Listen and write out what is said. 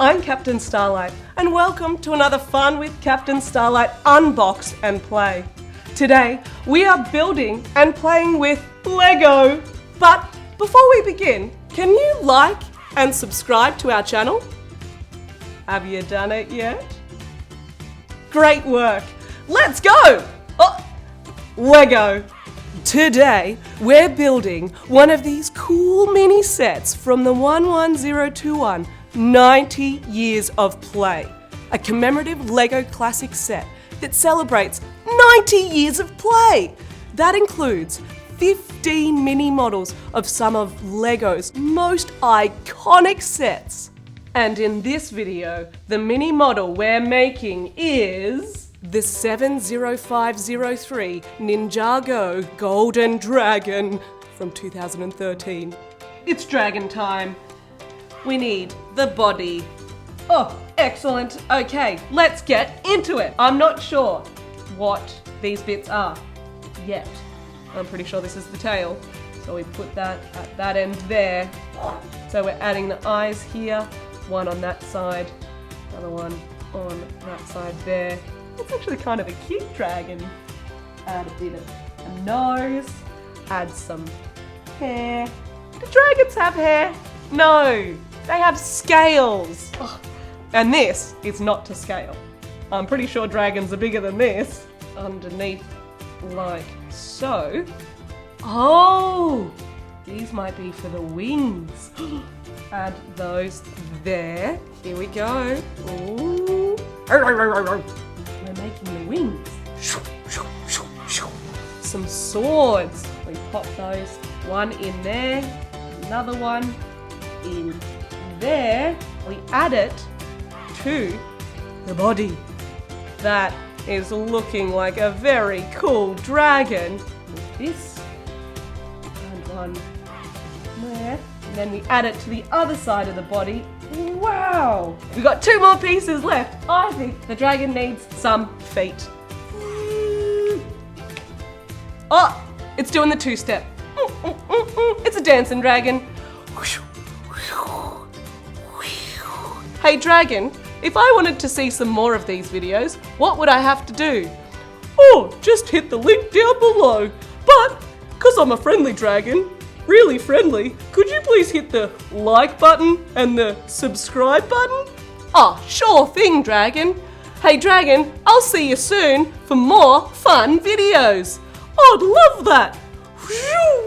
I'm Captain Starlight, and welcome to another Fun with Captain Starlight Unbox and Play. Today, we are building and playing with Lego. But before we begin, can you like and subscribe to our channel? Have you done it yet? Great work! Let's go! Lego! Today, we're building one of these cool mini sets from the 11021 90 Years of Play, a commemorative Lego classic set that celebrates 90 years of play. That includes 15 mini models of some of Lego's most iconic sets. And in this video, the mini model we're making is the 70503 Ninjago Golden Dragon from 2013. It's dragon time. We need the body. Oh, excellent. Okay, let's get into it. I'm not sure what these bits are yet. I'm pretty sure this is the tail. So we put that at that end there. So we're adding the eyes here, one on that side, another one on that side there. It's actually kind of a cute dragon. Add a bit of a nose, add some hair. Do dragons have hair? No, they have scales. Oh. And this is not to scale. I'm pretty sure dragons are bigger than this. Underneath, like so. Oh, these might be for the wings. Add those there. Here we go. Ooh. We're making the wings. Some swords. We pop those. One in there, another one in there. We add it to the body. That is looking like a very cool dragon. With this and one there. And then we add it to the other side of the body. Wow! We've got 2 more pieces left. I think the dragon needs some feet. Oh, it's doing the 2-step. It's a dancing dragon. Hey dragon, if I wanted to see some more of these videos, what would I have to do? Oh, just hit the link down below. But, because I'm a friendly dragon, really friendly, could you please hit the like button and the subscribe button? Oh, sure thing, dragon. Hey dragon, I'll see you soon for more fun videos. I'd love that. Phew.